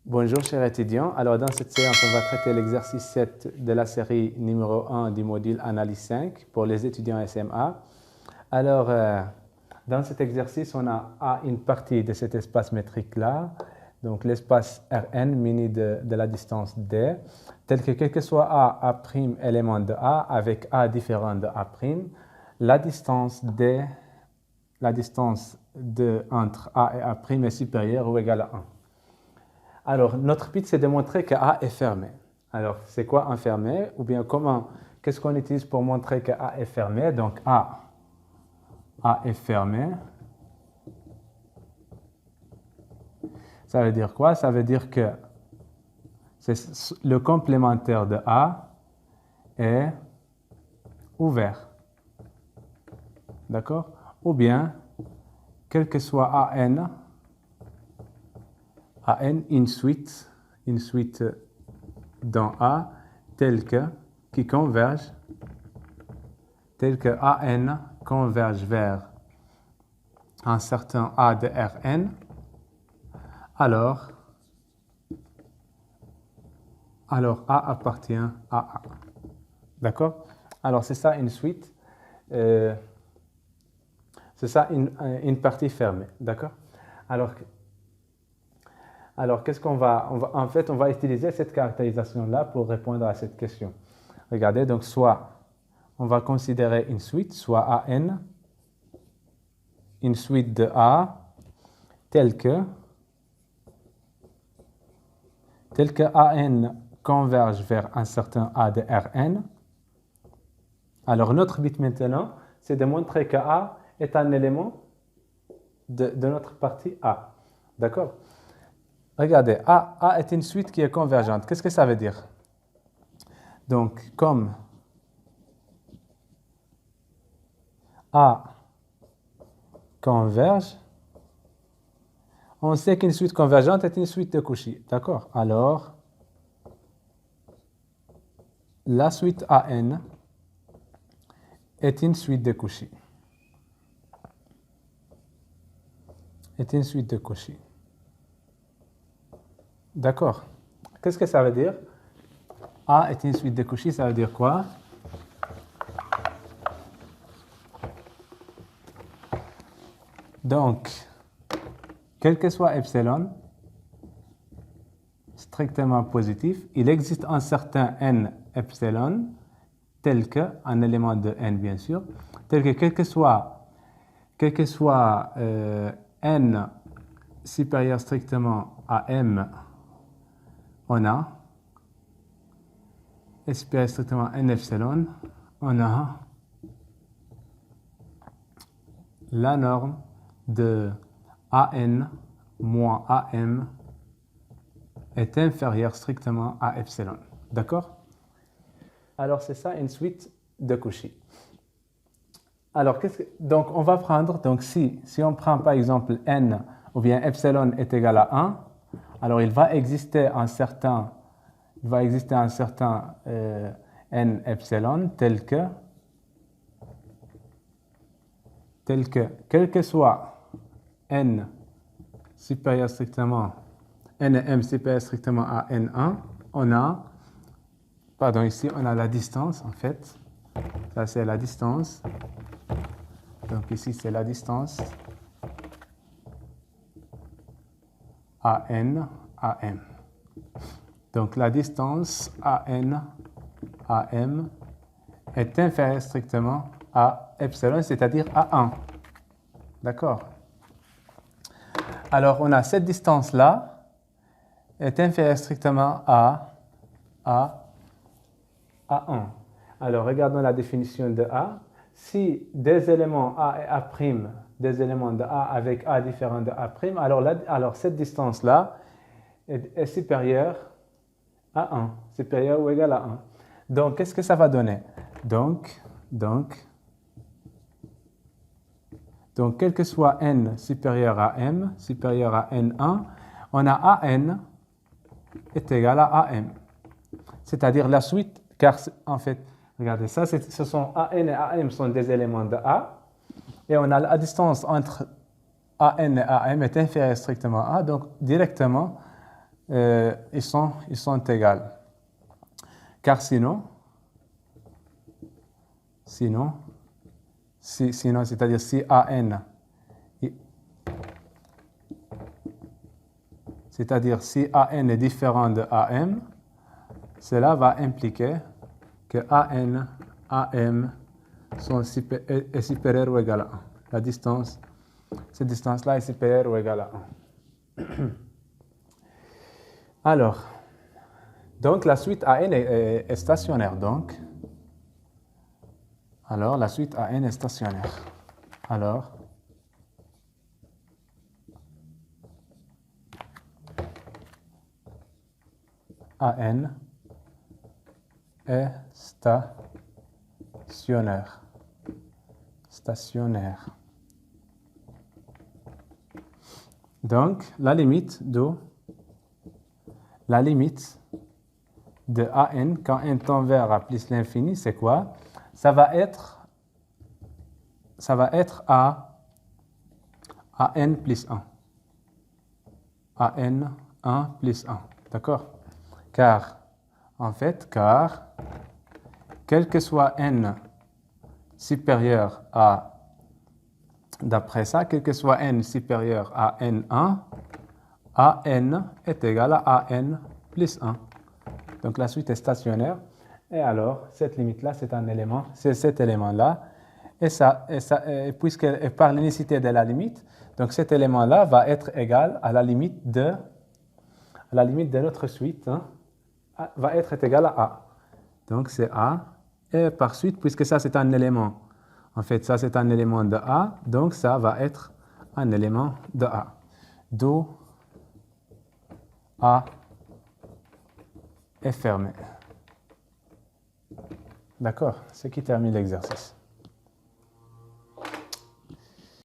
Bonjour chers étudiants, alors dans cette séance on va traiter l'exercice 7 de la série numéro 1 du module Analyse 5 pour les étudiants SMA. Alors dans cet exerci' on a une partie de cet espace métrique là, donc l'espace Rn muni de la distance D, tel que quel que soit A' élément de A avec A différent de A', la distance D, la distance entre A et A' est supérieure ou égale à 1. Alors, notre but, c'est de montrer que A est fermé. Alors, c'est quoi un fermé? Ou bien qu'est-ce qu'on utilise pour montrer que A est fermé? Donc, A est fermé. Ça veut dire quoi? Ça veut dire que le complémentaire de A est ouvert. D'accord? Ou bien, quel que soit AN, une suite dans A qui converge, tel que AN converge vers un certain A de Rn, alors A appartient à A. D'accord? Alors c'est ça une suite, c'est ça une partie fermée. D'accord? Alors, qu'est-ce qu'on va... En fait, on va utiliser cette caractérisation-là pour répondre à cette question. Regardez, donc soit on va considérer une suite, soit AN, une suite de A, telle que AN converge vers un certain A de Rn. Alors, notre but maintenant, c'est de montrer que A est un élément de notre partie A. D'accord? Regardez, A est une suite qui est convergente. Qu'est-ce que ça veut dire? Donc, comme A converge, on sait qu'une suite convergente est une suite de Cauchy. D'accord? Alors, la suite AN est une suite de Cauchy. D'accord. Qu'est-ce que ça veut dire? A est une suite de Cauchy, ça veut dire quoi? Donc, quel que soit epsilon, strictement positif, il existe un certain n epsilon, tel que, un élément de n bien sûr, tel que quel que soit n supérieur strictement à m, on a, et supérieur strictement à n epsilon, on a la norme de AN moins AM est inférieure strictement à epsilon. D'accord? Alors, c'est ça une suite de Cauchy. Alors, donc, on va prendre, donc si on prend par exemple n ou bien epsilon est égal à 1, alors il va exister un certain n epsilon tel que quel que soit n supérieur strictement, n et m supérieur strictement à n1, on a la distance en fait, ça c'est la distance, donc ici c'est la distance AN, AM. Donc la distance AN, AM est inférieure strictement à epsilon, c'est-à-dire à 1. D'accord? Alors, on a cette distance-là est inférieure strictement à 1. Alors, regardons la définition de A. Si des éléments A et A', des éléments de A avec A différent de A', alors cette distance-là est supérieure à 1, supérieure ou égale à 1. Donc, qu'est-ce que ça va donner? Donc, quel que soit n supérieur à m, supérieur à n1, on a AN est égal à AM. C'est-à-dire la suite, car en fait, regardez ça, ce sont AN et AM sont des éléments de A, et on a la distance entre AN et AM est inférieure strictement à A, donc directement, ils sont égales. Car sinon, c'est-à-dire si AN, c'est-à-dire si AN est différent de AM, cela va impliquer que AN, AM est supérieur ou égal à 1. La distance, cette distance-là est supérieure ou égale à 1. Alors, donc la suite AN est stationnaire, donc. Alors, la suite AN est stationnaire. Alors, AN est stationnaire. Stationnaire. Donc, la limite de AN quand n tend vers A plus l'infini, c'est quoi? Ça va être AN plus 1. AN 1 plus 1. D'accord? Car, quel que soit n supérieur à, d'après ça, quel que soit n supérieur à n1, AN est égal à AN plus 1. Donc la suite est stationnaire. Et alors, cette limite-là, c'est un élément, c'est cet élément-là. Et puisque par l'unicité de la limite, donc cet élément-là va être égal à la limite de notre suite, hein, va être égal à A. Donc c'est A. Et par suite, puisque ça c'est un élément, en fait ça c'est un élément de A, donc ça va être un élément de A. D'où A est fermé. D'accord, ce qui termine l'exercice.